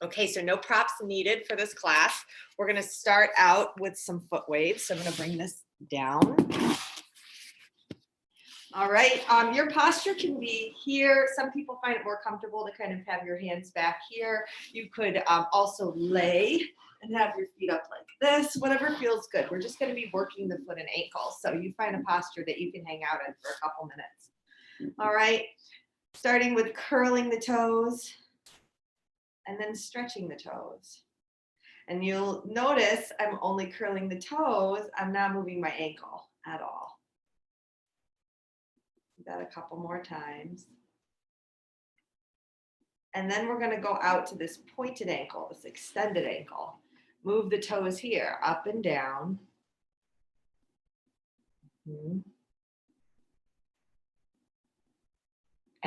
Okay, so no props needed for this class. We're gonna start out with some foot waves. So I'm gonna bring this down. All right, your posture can be here. Some people find it more comfortable to kind of have your hands back here. You could also lay and have your feet up like this, whatever feels good. We're just gonna be working the foot and ankle. So you find a posture that you can hang out in for a couple minutes. All right, starting with curling the toes and then stretching the toes. And you'll notice I'm only curling the toes. I'm not moving my ankle at all. Do that a couple more times. And then we're gonna go out to this pointed ankle, this extended ankle. Move the toes here, up and down. And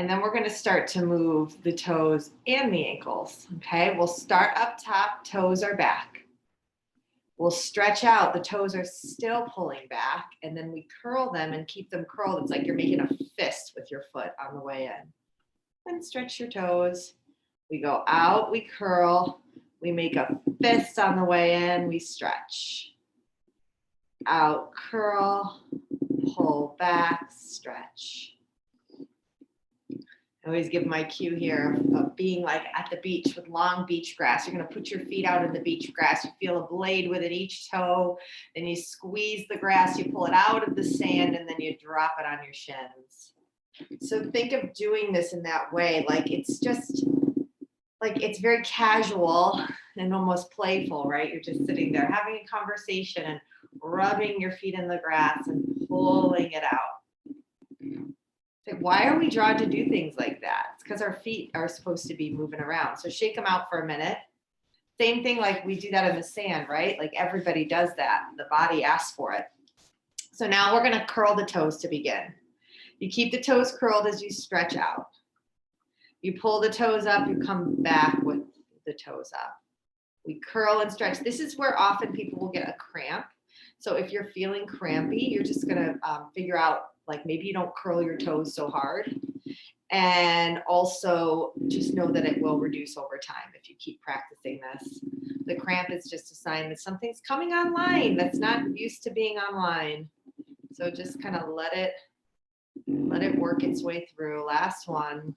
then we're gonna start to move the toes and the ankles, okay? We'll start up top, toes are back. We'll stretch out, the toes are still pulling back, and then we curl them and keep them curled. It's like you're making a fist with your foot on the way in. Then stretch your toes. We go out, we curl, we make a fist on the way in, we stretch. Out, curl, pull back, stretch. I always give my cue here of being like at the beach with long beach grass. You're gonna put your feet out in the beach grass. You feel a blade within each toe, then you squeeze the grass, you pull it out of the sand, and then you drop it on your shins. So think of doing this in that way, like it's just, like it's very casual and almost playful, right? You're just sitting there having a conversation and rubbing your feet in the grass and pulling it out. Why are we drawn to do things like that? It's because our feet are supposed to be moving around. So shake them out for a minute. Same thing like we do that in the sand, right? Like everybody does that. The body asks for it. So now we're gonna curl the toes to begin. You keep the toes curled as you stretch out. You pull the toes up, you come back with the toes up. We curl and stretch. This is where often people will get a cramp. So if you're feeling crampy, you're just gonna figure out, like maybe you don't curl your toes so hard. And also just know that it will reduce over time if you keep practicing this. The cramp is just a sign that something's coming online that's not used to being online. So just kind of let it work its way through. Last one.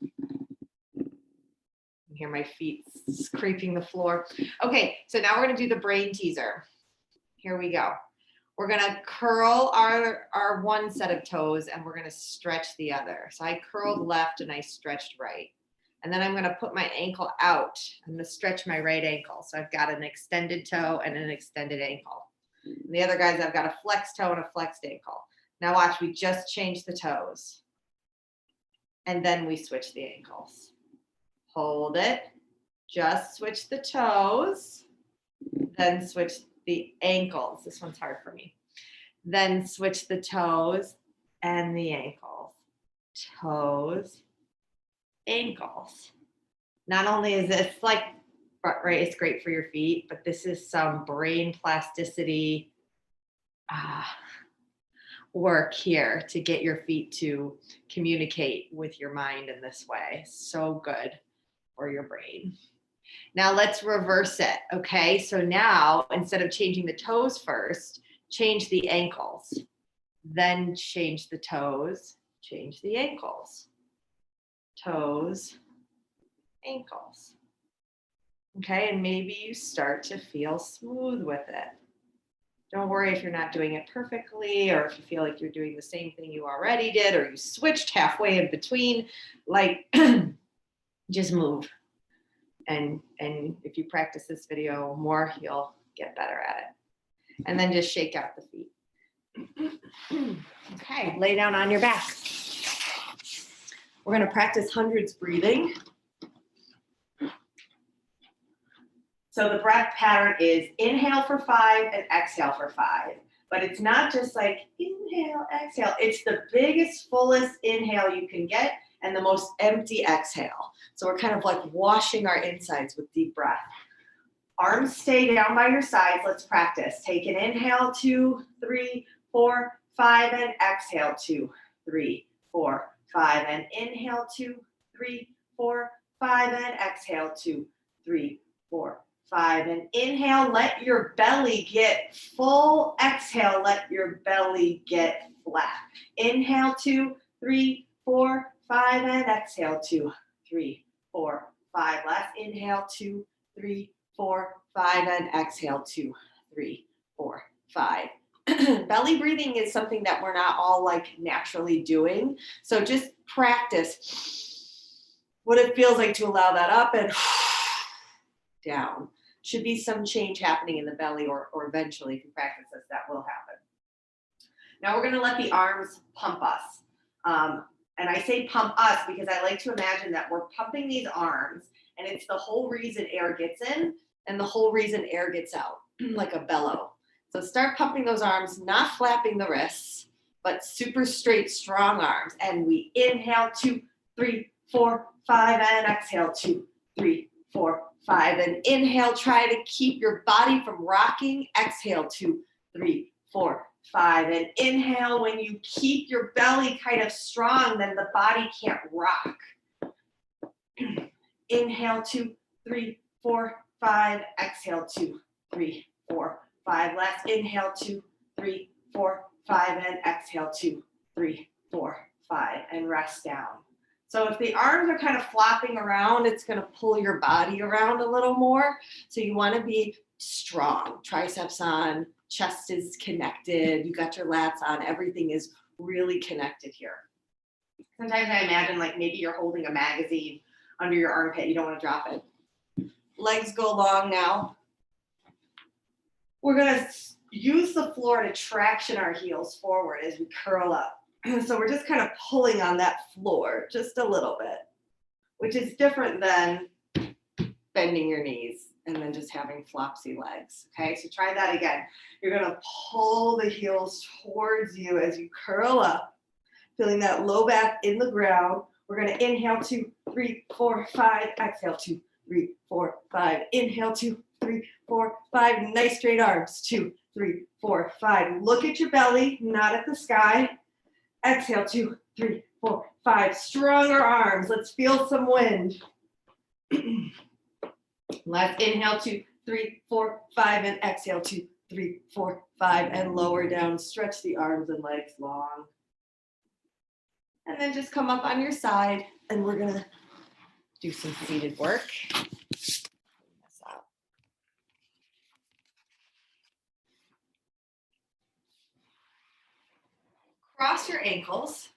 You hear my feet scraping the floor. Okay, so now we're gonna do the brain teaser. Here we go. We're gonna curl our one set of toes and we're gonna stretch the other. So I curled left and I stretched right. And then I'm gonna put my ankle out. I'm gonna stretch my right ankle. So I've got an extended toe and an extended ankle. And the other guys, I've got a flexed toe and a flexed ankle. Now watch, we just changed the toes. And then we switch the ankles. Hold it, just switch the toes, then switch the ankles. This one's hard for me. Then switch the toes and the ankles. Toes, ankles. Not only is this like, right, it's great for your feet, but this is some brain plasticity work here to get your feet to communicate with your mind in this way. So good for your brain. Now let's reverse it, okay? So now, instead of changing the toes first, change the ankles. Then change the toes, change the ankles. Toes, ankles. Okay, and maybe you start to feel smooth with it. Don't worry if you're not doing it perfectly, or if you feel like you're doing the same thing you already did, or you switched halfway in between, like just move. And if you practice this video more, you'll get better at it. And then just shake out the feet. Okay, lay down on your back. We're gonna practice hundreds breathing. So the breath pattern is inhale for 5 and exhale for 5. But it's not just like inhale, exhale. It's the biggest, fullest inhale you can get and the most empty exhale. So we're kind of like washing our insides with deep breath. Arms stay down by your sides. Let's practice. Take an inhale, 2, 3, 4, 5, and exhale, 2, 3, 4, 5, and inhale, 2, 3, 4, 5, and exhale, 2, 3, 4, 5. And inhale, let your belly get full. Exhale, let your belly get flat. Inhale, 2, 3, 4, 5. And exhale, 2, 3, 4, 5. Last inhale, 2, 3, 4, 5. And exhale, 2, 3, 4, 5. Belly breathing is something that we're not all like naturally doing. So just practice what it feels like to allow that up and down. Should be some change happening in the belly, or eventually, if you practice this, that will happen. Now we're going to let the arms pump us. And I say pump us because I like to imagine that we're pumping these arms, and it's the whole reason air gets in and the whole reason air gets out, like a bellow. So start pumping those arms, not flapping the wrists, but super straight, strong arms. And we inhale, 2, 3, 4, 5, and exhale, 2, 3, 4, 5. And inhale, try to keep your body from rocking. Exhale, 2, 3, 4, 5. And inhale, when you keep your belly kind of strong, then the body can't rock. Inhale, 2, 3, 4, 5. Exhale, 2, 3, 4, 5. Last inhale, 2, 3, 4, 5. And exhale, 2, 3, 4, 5. And rest down. So if the arms are kind of flopping around, it's going to pull your body around a little more. So you want to be strong. Triceps on, chest is connected, you got your lats on, everything is really connected here. Sometimes I imagine like maybe you're holding a magazine under your armpit. You don't want to drop it. Legs go long now. We're going to use the floor to traction our heels forward as we curl up. So we're just kind of pulling on that floor just a little bit, which is different than bending your knees and then just having flopsy legs. Okay, so try that again. You're going to pull the heels towards you as you curl up, feeling that low back in the ground. We're going to inhale, 2, 3, 4, 5. Exhale, 2, 3, 4, 5. Inhale, 2, 3, 4, 5. Nice straight arms. 2, 3, 4, 5. Look at your belly, not at the sky. Exhale, 2, 3, 4, 5. Stronger arms. Let's feel some wind. Let's inhale, 2, 3, 4, 5. And exhale, 2, 3, 4, 5. And lower down. Stretch the arms and legs long. And then just come up on your side. And we're going to do some seated work. Cross your ankles.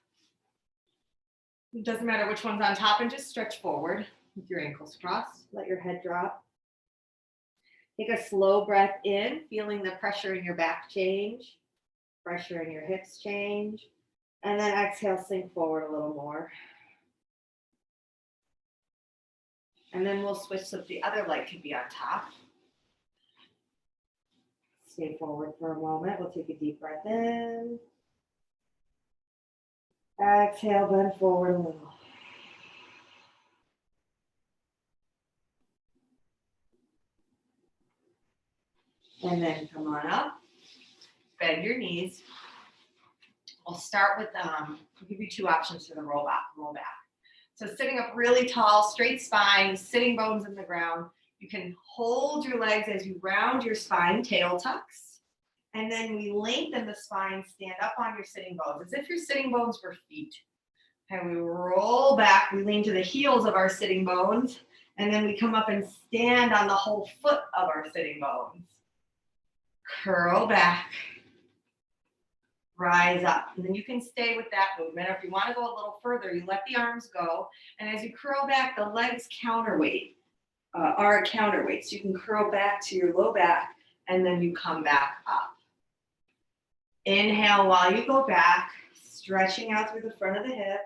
It doesn't matter which one's on top, and just stretch forward with your ankles crossed. Let your head drop. Take a slow breath in, feeling the pressure in your back change, pressure in your hips change, and then exhale, sink forward a little more. And then we'll switch so the other leg can be on top. Stay forward for a moment. We'll take a deep breath in. Exhale, bend forward a little. And then come on up. Bend your knees. I'll start with, I'll give you 2 options for the roll back. So sitting up really tall, straight spine, sitting bones in the ground. You can hold your legs as you round your spine, tail tucks. And then we lengthen the spine, stand up on your sitting bones, as if your sitting bones were feet. And we roll back, we lean to the heels of our sitting bones, and then we come up and stand on the whole foot of our sitting bones. Curl back, rise up. And then you can stay with that movement. Or if you want to go a little further, you let the arms go. And as you curl back, the legs counterweight, are a counterweight. So you can curl back to your low back, and then you come back up. Inhale while you go back, stretching out through the front of the hip.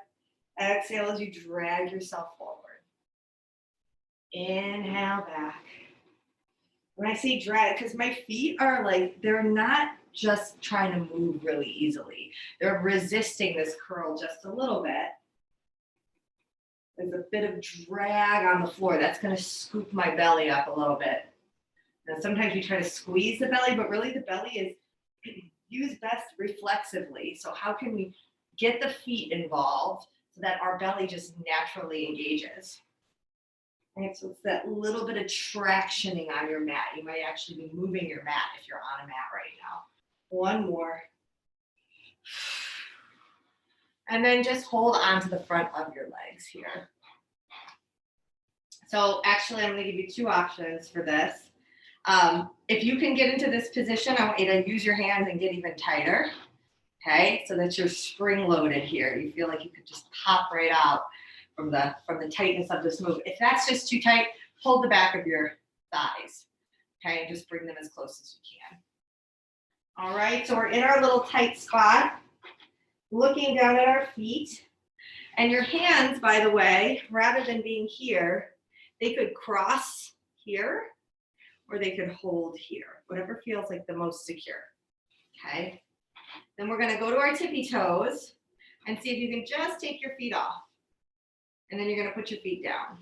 Exhale as you drag yourself forward. Inhale back. When I say drag, because my feet are like, they're not just trying to move really easily. They're resisting this curl just a little bit. There's a bit of drag on the floor. That's going to scoop my belly up a little bit. Now, sometimes we try to squeeze the belly, but really the belly is used best reflexively. So how can we get the feet involved so that our belly just naturally engages? Right, so it's that little bit of tractioning on your mat. You might actually be moving your mat if you're on a mat right now. One more. And then just hold on to the front of your legs here. So actually, I'm going to give you two options for this. If you can get into this position, I want you to use your hands and get even tighter. Okay, so that you're spring loaded here. You feel like you could just pop right out from the tightness of this move. If that's just too tight, hold the back of your thighs. Okay, and just bring them as close as you can. All right, so we're in our little tight spot, looking down at our feet. And your hands, by the way, rather than being here, they could cross here or they could hold here, whatever feels like the most secure. Okay, then we're going to go to our tippy toes and see if you can just take your feet off. And then you're going to put your feet down.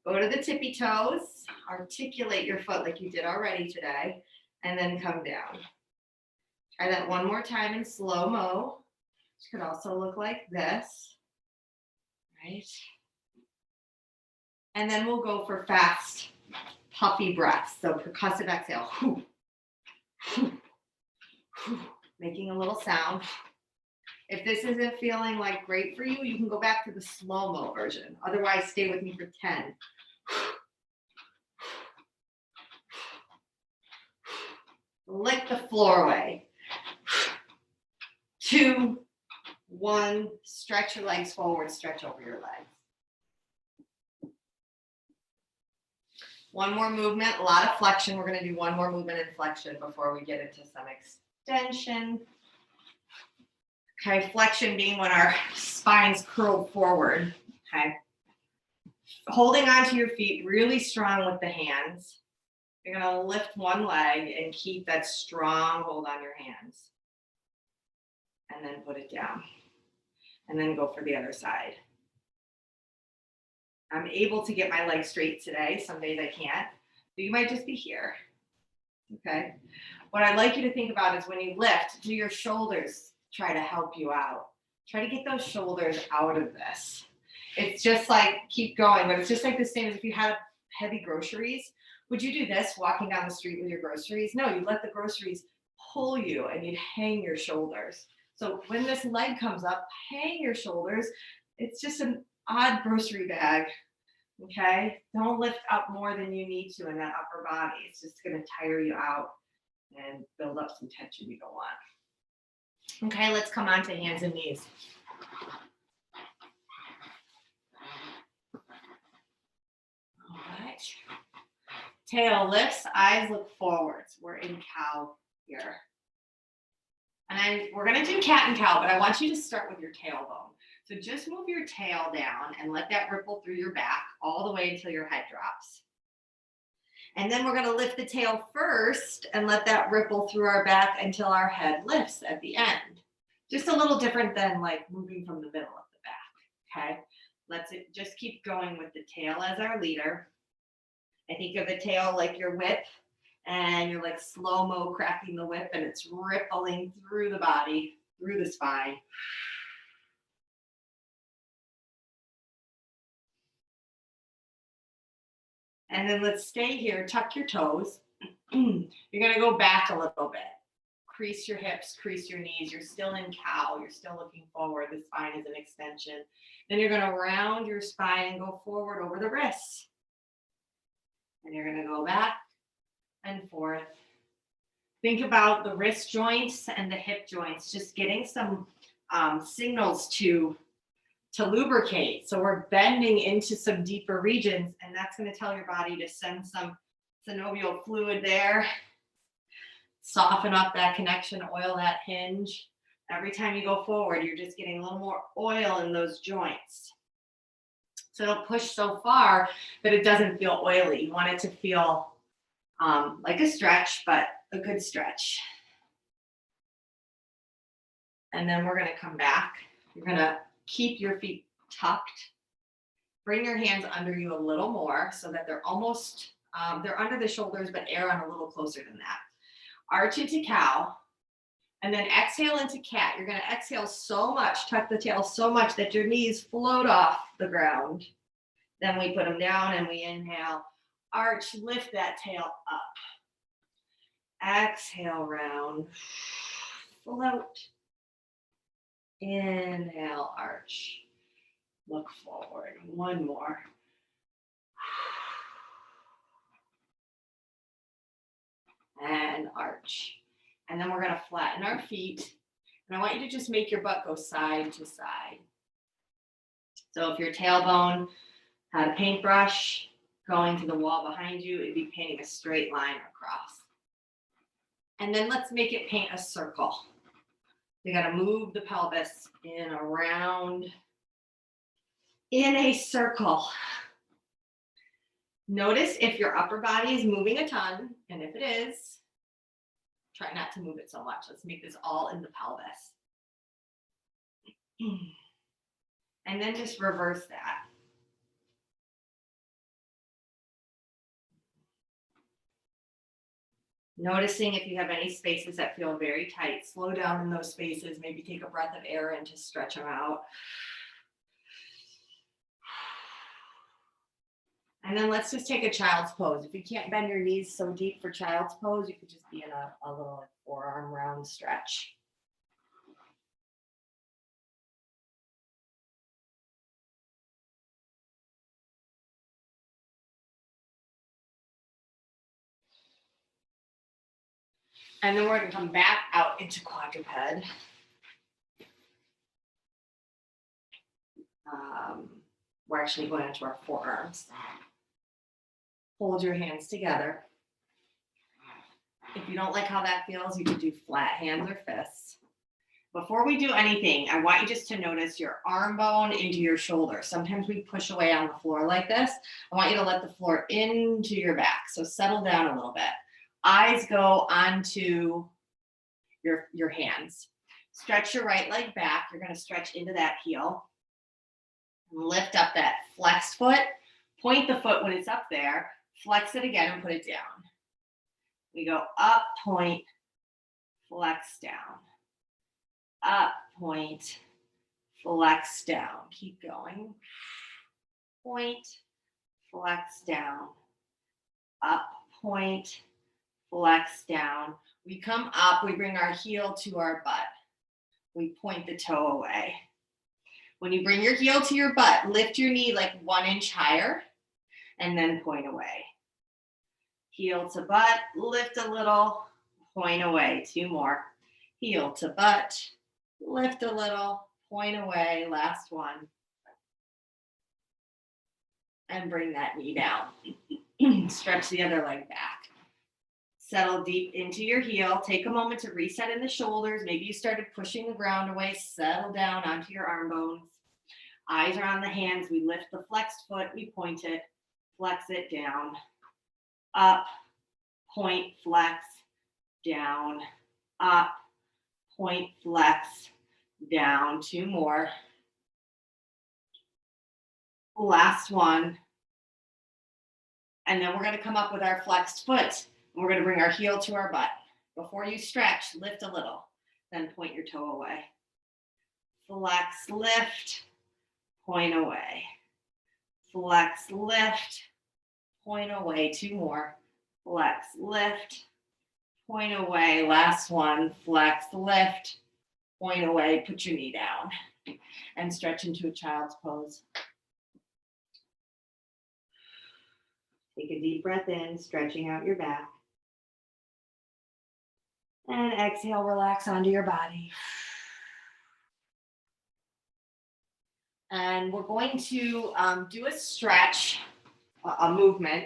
Go to the tippy toes, articulate your foot like you did already today, and then come down. Try that one more time in slow-mo. Which could also look like this, right? And then we'll go for fast, puffy breaths. So percussive exhale, making a little sound. If this isn't feeling like great for you, you can go back to the slow-mo version. Otherwise, stay with me for 10. Lick the floor away. 2, 1, stretch your legs forward, stretch over your legs. One more movement, a lot of flexion. We're going to do one more movement in flexion before we get into some extension. Okay, flexion being when our spine's curled forward. Okay, holding onto your feet really strong with the hands. You're going to lift one leg and keep that strong hold on your hands. And then put it down. And then go for the other side. I'm able to get my legs straight today. Some days I can't. So you might just be here. Okay. What I'd like you to think about is when you lift, do your shoulders try to help you out. Try to get those shoulders out of this. It's just like, keep going, but it's just like the same as if you had heavy groceries. Would you do this walking down the street with your groceries? No, you let the groceries pull you and you'd hang your shoulders. So when this leg comes up, hang your shoulders. It's just an odd grocery bag, okay? Don't lift up more than you need to in that upper body. It's just gonna tire you out and build up some tension you don't want. Okay, let's come on to hands and knees. All right. Tail lifts, eyes look forwards. We're in cow here. And we're going to do cat and cow, but I want you to start with your tailbone. So just move your tail down and let that ripple through your back all the way until your head drops. And then we're going to lift the tail first and let that ripple through our back until our head lifts at the end. Just a little different than like moving from the middle of the back, okay? Let's just keep going with the tail as our leader. I think of the tail like your whip, and you're like slow-mo cracking the whip, and it's rippling through the body, through the spine. And then let's stay here, tuck your toes. You're gonna go back a little bit. Crease your hips, crease your knees. You're still in cow, you're still looking forward. The spine is an extension. Then you're gonna round your spine and go forward over the wrists. And you're gonna go back and forth. Think about the wrist joints and the hip joints, just getting some signals to lubricate. So we're bending into some deeper regions, and that's going to tell your body to send some synovial fluid there. Soften up that connection, oil that hinge. Every time you go forward, you're just getting a little more oil in those joints. So it'll push so far that it doesn't feel oily. You want it to feel like a stretch, but a good stretch. And then we're going to come back. You're going to keep your feet tucked. Bring your hands under you a little more so that they're almost, they're under the shoulders, but air on a little closer than that. Arch into cow, and then exhale into cat. You're going to exhale so much, tuck the tail so much that your knees float off the ground. Then we put them down and we inhale, arch, lift that tail up. Exhale, round, float. Inhale, arch, look forward. One more. And arch. And then we're going to flatten our feet. And I want you to just make your butt go side to side. So if your tailbone had a paintbrush going to the wall behind you, it'd be painting a straight line across. And then let's make it paint a circle. You got to move the pelvis in around in a circle. Notice if your upper body is moving a ton, and if it is, try not to move it so much. Let's make this all in the pelvis. And then just reverse that. Noticing if you have any spaces that feel very tight, slow down in those spaces. Maybe take a breath of air in to stretch them out. And then let's just take a child's pose. If you can't bend your knees so deep for child's pose, you could just be in a little forearm round stretch. And then we're going to come back out into quadruped. We're actually going into our forearms. Hold your hands together. If you don't like how that feels, you can do flat hands or fists. Before we do anything, I want you just to notice your arm bone into your shoulder. Sometimes we push away on the floor like this. I want you to let the floor into your back. So settle down a little bit. Eyes go onto your hands. Stretch your right leg back. You're going to stretch into that heel. Lift up that flexed foot. Point the foot when it's up there. Flex it again and put it down. We go up, point, flex down. Up, point, flex down. Keep going. Point, flex down. Up, point, flex down. We come up, we bring our heel to our butt. We point the toe away. When you bring your heel to your butt, lift your knee like 1 inch higher and then point away. Heel to butt, lift a little, point away. 2 more. Heel to butt, lift a little, point away. Last one. And bring that knee down. Stretch the other leg back. Settle deep into your heel. Take a moment to reset in the shoulders. Maybe you started pushing the ground away. Settle down onto your arm bones. Eyes are on the hands. We lift the flexed foot. We point it. Flex it down. Up. Point, flex. Down. Up. Point, flex. Down. 2 more. Last one. And then we're going to come up with our flexed foot. We're going to bring our heel to our butt. Before you stretch, lift a little. Then point your toe away. Flex, lift, point away. Flex, lift, point away. 2 more. Flex, lift, point away. Last one. Flex, lift, point away. Put your knee down and stretch into a child's pose. Take a deep breath in, stretching out your back. And exhale, relax onto your body. And we're going to do a stretch, a movement,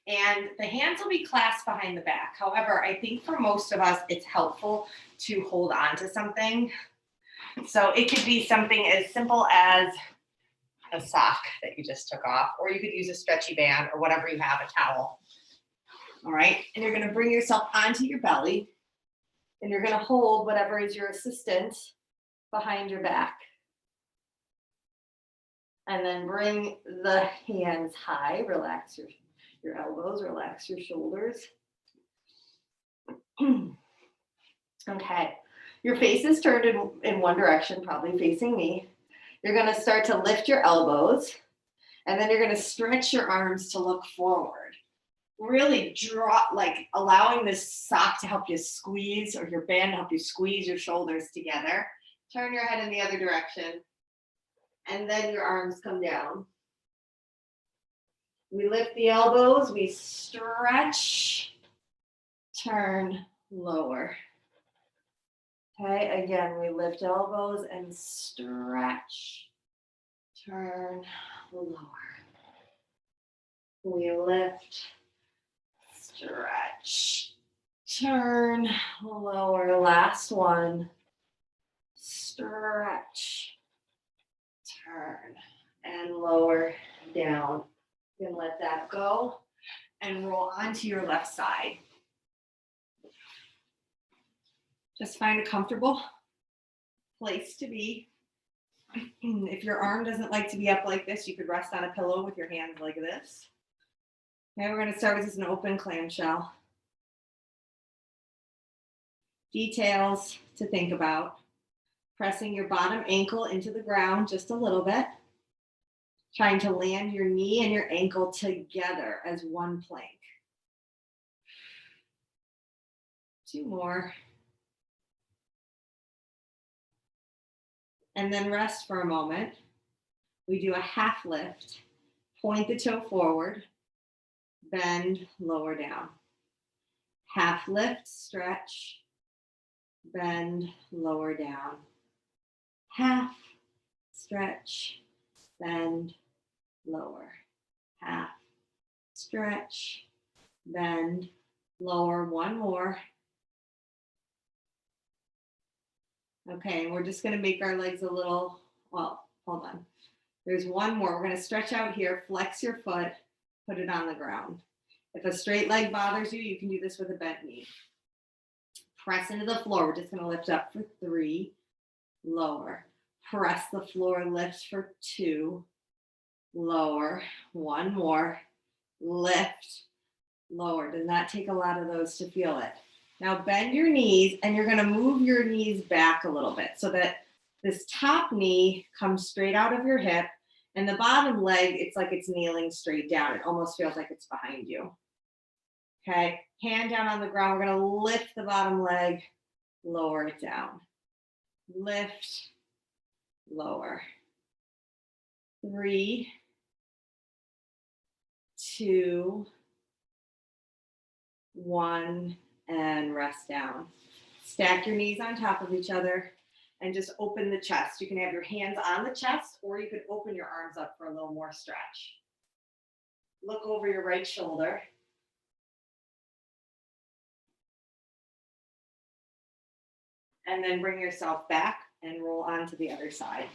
and the hands will be clasped behind the back. However, I think for most of us, it's helpful to hold on to something. So it could be something as simple as a sock that you just took off, or you could use a stretchy band or whatever you have, a towel. All right, and you're going to bring yourself onto your belly. And you're going to hold whatever is your assistant behind your back. And then bring the hands high. Relax your elbows, relax your shoulders. Okay. Your face is turned in one direction, probably facing me. You're going to start to lift your elbows. And then you're going to stretch your arms to look forward. Really drop, like allowing this sock to help you squeeze, or your band to help you squeeze your shoulders together. Turn your head in the other direction. And then your arms come down. We lift the elbows, we stretch, turn, lower. Okay, again, we lift elbows and stretch, turn, lower. We lift, stretch, turn, lower. Last one. Stretch, turn, and lower, down. You can let that go and roll onto your left side. Just find a comfortable place to be. If your arm doesn't like to be up like this, you could rest on a pillow with your hands like this. Okay, we're going to start with just an open clamshell. Details to think about. Pressing your bottom ankle into the ground just a little bit. Trying to land your knee and your ankle together as one plank. 2 more. And then rest for a moment. We do a half lift. Point the toe forward. Bend, lower down. Half lift, stretch. Bend, lower down. Half, stretch, bend, lower. Half, stretch, bend, lower. One more. Okay, and we're just going to make our legs a little, well, hold on. There's one more. We're going to stretch out here, flex your foot, put it on the ground. If a straight leg bothers you, you can do this with a bent knee. Press into the floor. We're just going to lift up for 3, lower. Press the floor, lift for 2, lower. One more, lift, lower. Does not take a lot of those to feel it. Now bend your knees, and you're going to move your knees back a little bit so that this top knee comes straight out of your hip, and the bottom leg, it's like it's kneeling straight down. It almost feels like it's behind you. Okay, hand down on the ground. We're going to lift the bottom leg, lower it down. Lift, lower. 3, 2, 1, and rest down. Stack your knees on top of each other and just open the chest. You can have your hands on the chest, or you could open your arms up for a little more stretch. Look over your right shoulder. And then bring yourself back and roll on to the other side.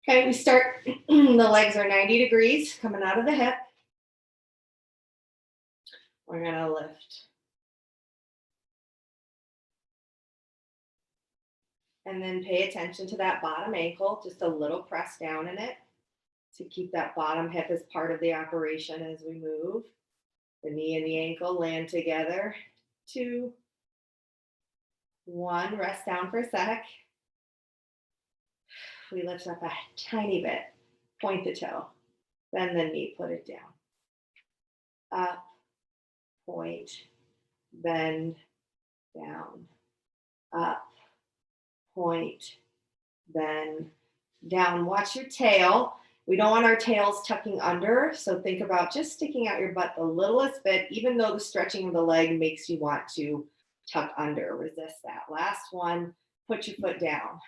Okay, we start, the legs are 90 degrees coming out of the hip. We're gonna lift. And then pay attention to that bottom ankle, just a little press down in it to keep that bottom hip as part of the operation as we move. The knee and the ankle land together. 2, 1, rest down for a sec. We lift up a tiny bit, point the toe, bend the knee, put it down. Up, point, bend, down. Up, point, bend, down. Watch your tail. We don't want our tails tucking under, so think about just sticking out your butt the littlest bit, even though the stretching of the leg makes you want to tuck under. Resist that. Last one, put your foot down.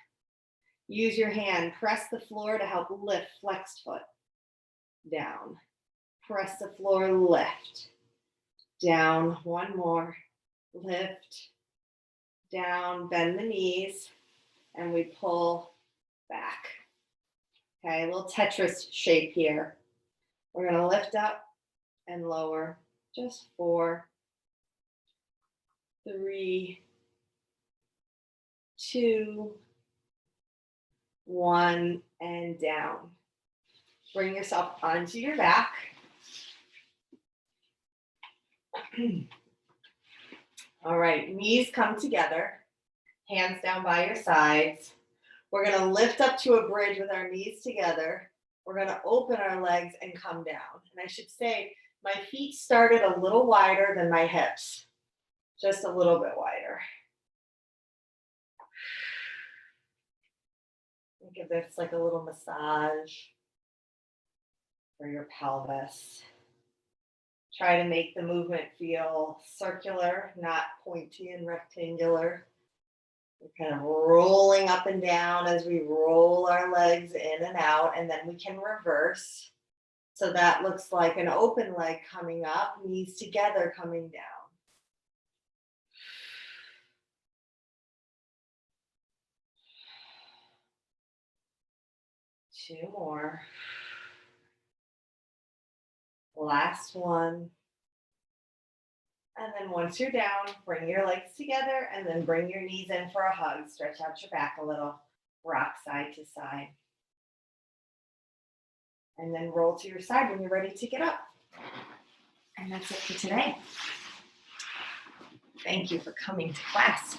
Use your hand, press the floor to help lift flexed foot. Down. Press the floor, lift. Down, one more. Lift. Down, bend the knees, and we pull back. Okay, a little Tetris shape here. We're gonna lift up and lower. Just 4, 3, 2, 1, and down. Bring yourself onto your back. All right, knees come together. Hands down by your sides. We're going to lift up to a bridge with our knees together. We're going to open our legs and come down. And I should say, my feet started a little wider than my hips, just a little bit wider. Think of this like a little massage for your pelvis. Try to make the movement feel circular, not pointy and rectangular. We're kind of rolling up and down as we roll our legs in and out, and then we can reverse. So that looks like an open leg coming up, knees together coming down. Two more. Last one. And then once you're down, bring your legs together and then bring your knees in for a hug. Stretch out your back a little. Rock side to side. And then roll to your side when you're ready to get up. And that's it for today. Thank you for coming to class.